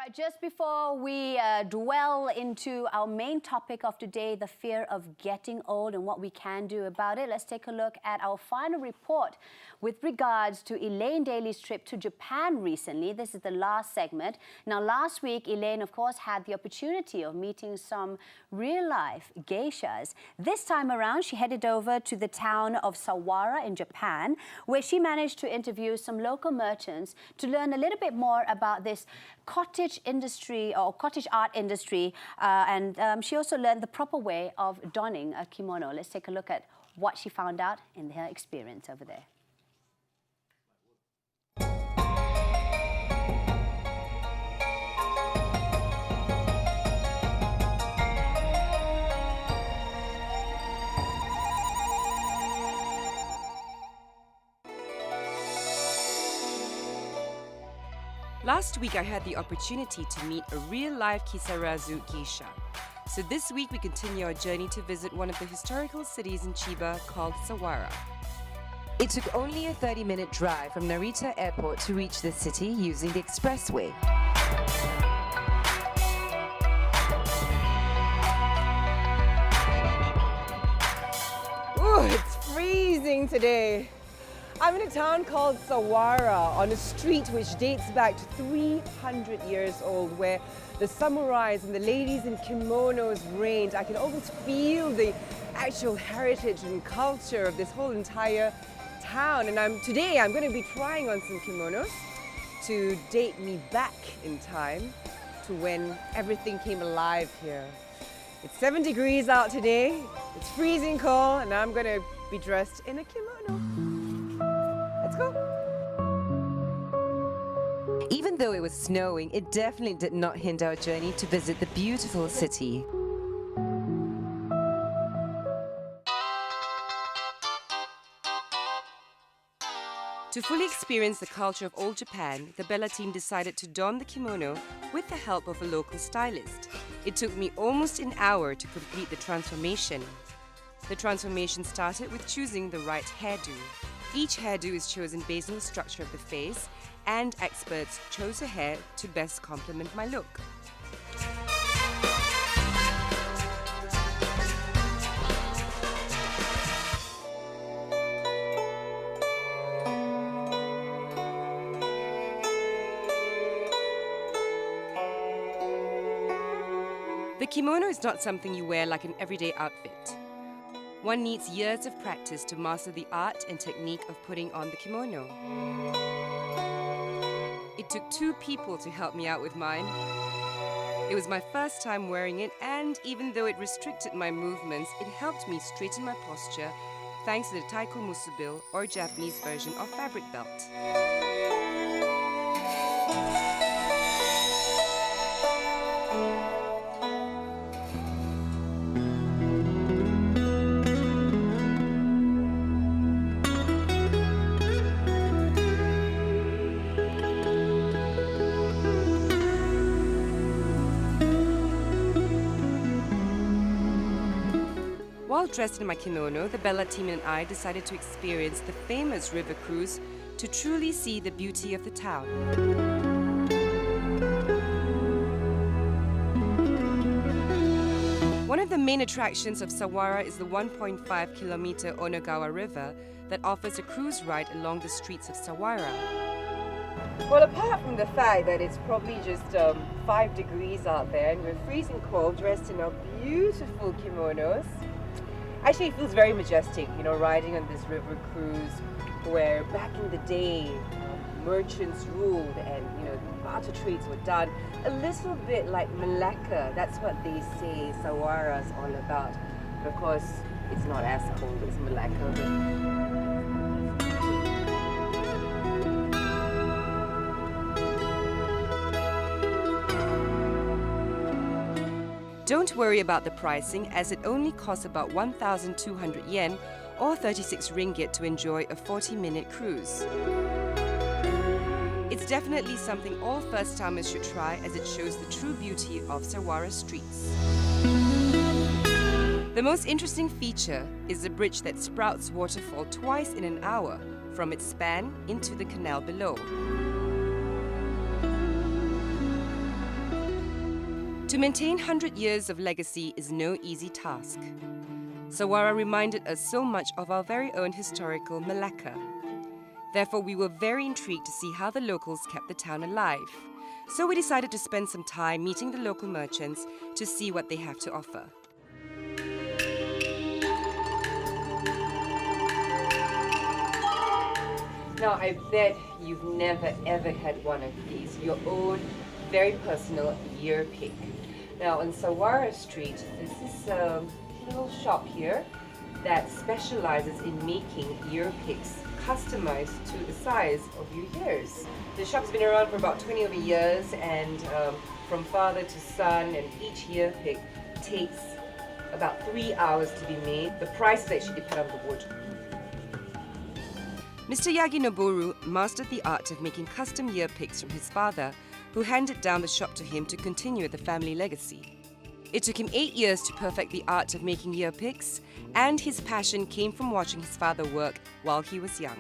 right, just before we dwell into our main topic of today, the fear of getting old and what we can do about it, let's take a look at our final report with regards to Elaine Daly's trip to Japan recently. This is the last segment. Now, last week, Elaine, of course, had the opportunity of meeting some real-life geishas. This time around, she headed over to the town of Sawara in Japan, where she managed to interview some local merchants to learn a little bit more about this cottage industry or cottage art industry, and she also learned the proper way of donning a kimono. Let's take a look at what she found out in her experience over there. Last week, I had the opportunity to meet a real-life Kisarazu geisha. So this week, we continue our journey to visit one of the historical cities in Chiba called Sawara. It took only a 30-minute drive from Narita Airport to reach the city using the expressway. Ooh, it's freezing today. I'm in a town called Sawara, on a street which dates back to 300 years old, where the samurais and the ladies in kimonos reigned. I can almost feel the actual heritage and culture of this whole entire town. And today I'm going to be trying on some kimonos to date me back in time to when everything came alive here. It's 7 degrees out today, it's freezing cold, and I'm going to be dressed in a kimono. Let's go. Even though it was snowing, it definitely did not hinder our journey to visit the beautiful city. To fully experience the culture of old Japan, the Bella team decided to don the kimono with the help of a local stylist. It took me almost an hour to complete the transformation. The transformation started with choosing the right hairdo. Each hairdo is chosen based on the structure of the face, and experts chose a hair to best complement my look. The kimono is not something you wear like an everyday outfit. One needs years of practice to master the art and technique of putting on the kimono. It took 2 people to help me out with mine. It was my first time wearing it, and even though it restricted my movements, it helped me straighten my posture thanks to the taiko musubil, or Japanese version of fabric belt. While dressed in my kimono, the Bella team and I decided to experience the famous river cruise to truly see the beauty of the town. One of the main attractions of Sawara is the 1.5-kilometer Onagawa River that offers a cruise ride along the streets of Sawara. Well, apart from the fact that it's probably just 5 degrees out there and we're freezing cold, dressed in our beautiful kimonos, actually it feels very majestic, you know, riding on this river cruise where back in the day merchants ruled and, you know, barter trades were done. A little bit like Malacca, that's what they say Sawara is all about. But of course, it's not as cold as Malacca. Don't worry about the pricing, as it only costs about 1,200 yen or 36 ringgit to enjoy a 40-minute cruise. It's definitely something all first-timers should try, as it shows the true beauty of Sawara streets. The most interesting feature is the bridge that sprouts waterfall twice in an hour from its span into the canal below. To maintain 100 years of legacy is no easy task. Sawara reminded us so much of our very own historical Malacca. Therefore, we were very intrigued to see how the locals kept the town alive. So we decided to spend some time meeting the local merchants to see what they have to offer. Now, I bet you've never ever had one of these, your own very personal ear pick. Now, on Sawara Street, this is a little shop here that specializes in making ear picks customized to the size of your ears. The shop's been around for about 20 over years, and from father to son, and each ear pick takes about 3 hours to be made. The prices actually depend on the wood. Mr. Yaginoboru mastered the art of making custom ear picks from his father, who handed down the shop to him to continue the family legacy. It took him 8 years to perfect the art of making ear picks, and his passion came from watching his father work while he was young.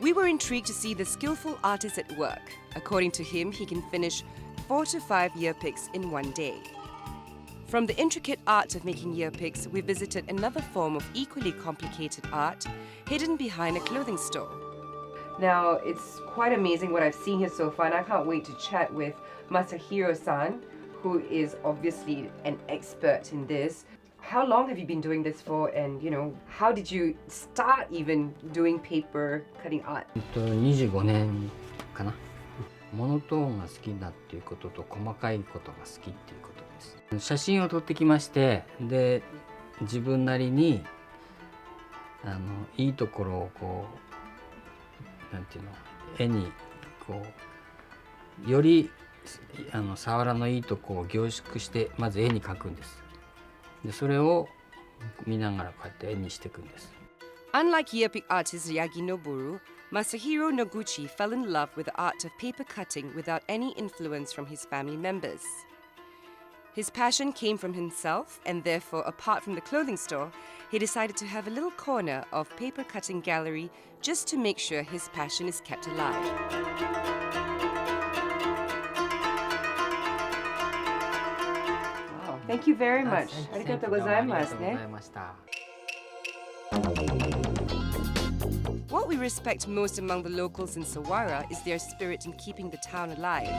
We were intrigued to see the skillful artist at work. According to him, he can finish 4 to 5 ear picks in one day. From the intricate art of making ear picks, we visited another form of equally complicated art hidden behind a clothing store. Now, it's quite amazing what I've seen here so far, and I can't wait to chat with Masahiro-san, who is obviously an expert in this. How long have you been doing this for, and how did you start even doing paper cutting art? 25年かな。モノトーンが好きだっていうことと細かいことが好きっていうことです。写真を撮ってきまして、で自分なりにいいところをこうなんていうの、絵にこうよりサワラのいいとこを凝縮してまず絵に描くんです。でそれを見ながらこうやって絵にしていくんです。Unlike earpick artist Yaginoboru, Masahiro Noguchi fell in love with the art of paper cutting without any influence from his family members. His passion came from himself, and therefore, apart from the clothing store, he decided to have a little corner of paper cutting gallery just to make sure his passion is kept alive. Wow, thank you very much. Arigatou gozaimasu. What we respect most among the locals in Sawara is their spirit in keeping the town alive.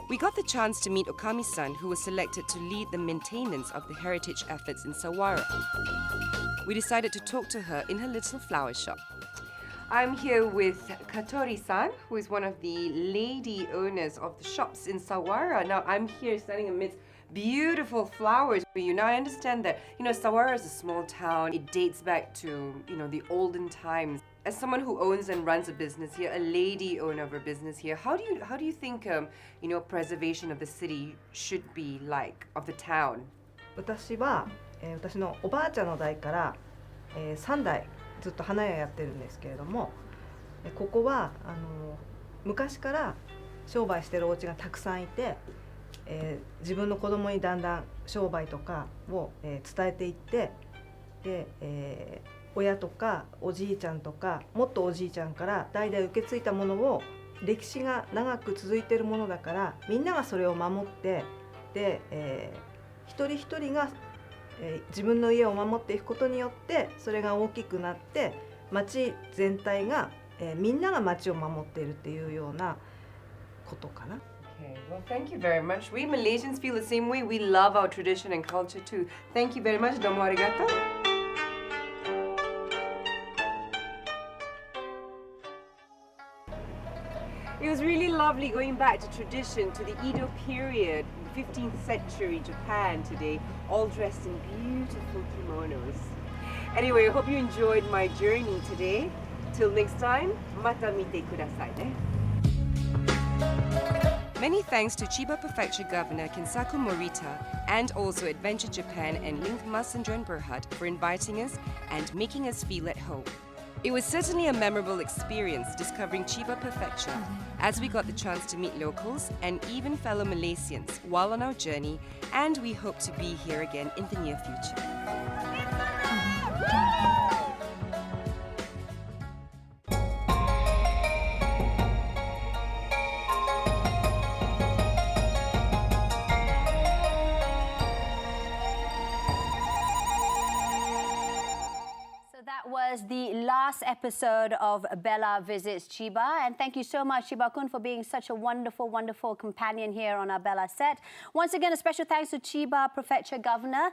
We got the chance to meet Okami-san, who was selected to lead the maintenance of the heritage efforts in Sawara. We decided to talk to her in her little flower shop. I'm here with Katori-san, who is one of the lady owners of the shops in Sawara. Now, I'm here standing amidst beautiful flowers for you. Now, I understand that, Sawara is a small town. It dates back to, the olden times. As someone who owns and runs a business here, a lady owner of a business here, how do you think, preservation of the city should be like, of the town? 私は、私のおばあちゃんの代から、3代ずっと花屋やってるんですけれども、ここは昔から商売してるお家がたくさんいて、自分の子供にだんだん商売とかを、伝えていって、で、親とかおじいちゃんとかもっとおじいちゃんから代々受け継いだものを歴史が長く続いているものだからみんながそれを守ってで、一人一人が、自分の家を守っていくことによってそれが大きくなって町全体が、みんなが町を守っているっていうようなことかな。Okay, well, thank you very much. We Malaysians feel the same way. We love our tradition and culture too. Thank you very much. Domo arigato. It was really lovely going back to tradition, to the Edo period, 15th century Japan today, all dressed in beautiful kimonos. Anyway, I hope you enjoyed my journey today. Till next time, mata mite kudasai ne. Many thanks to Chiba Prefecture Governor Kensaku Morita and also Adventure Japan and Link Masandro and Berhad for inviting us and making us feel at home. It was certainly a memorable experience discovering Chiba Prefecture as we got the chance to meet locals and even fellow Malaysians while on our journey, and we hope to be here again in the near future. was the last episode of Bella Visits Chiba. And thank you so much, Chiba-kun, for being such a wonderful, wonderful companion here on our Bella set. Once again, a special thanks to Chiba Prefecture Governor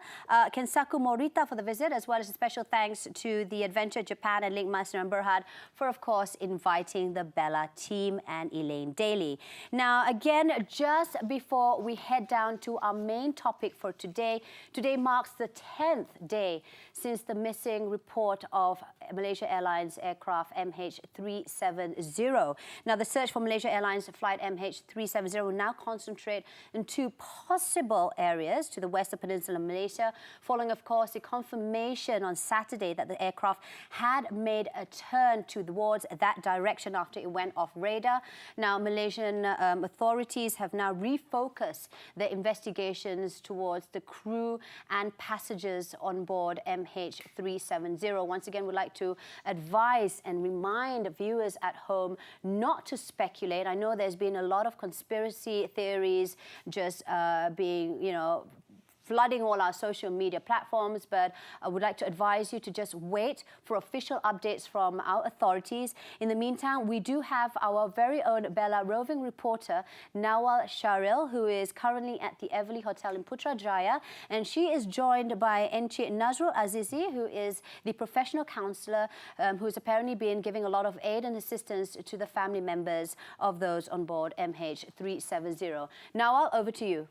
Kensaku Morita for the visit, as well as a special thanks to the Adventure Japan and Link Master and Berhad for, of course, inviting the Bella team and Elaine Daly. Now, again, just before we head down to our main topic for today, today marks the 10th day since the missing report of Malaysia Airlines aircraft MH370. Now, the search for Malaysia Airlines flight MH370 will now concentrate in two possible areas to the western peninsula of Malaysia, following, of course, the confirmation on Saturday that the aircraft had made a turn towards that direction after it went off radar. Now, Malaysian authorities have now refocused their investigations towards the crew and passengers on board MH370. Once again, we'd like to advise and remind viewers at home not to speculate. I know there's been a lot of conspiracy theories just being, flooding all our social media platforms, but I would like to advise you to just wait for official updates from our authorities. In the meantime, we do have our very own Bella roving reporter, Nawal Sharil, who is currently at the Everly Hotel in Putrajaya, and she is joined by Encik Nazrul Azizi, who is the professional counsellor who's apparently been giving a lot of aid and assistance to the family members of those on board MH370. Nawal, over to you.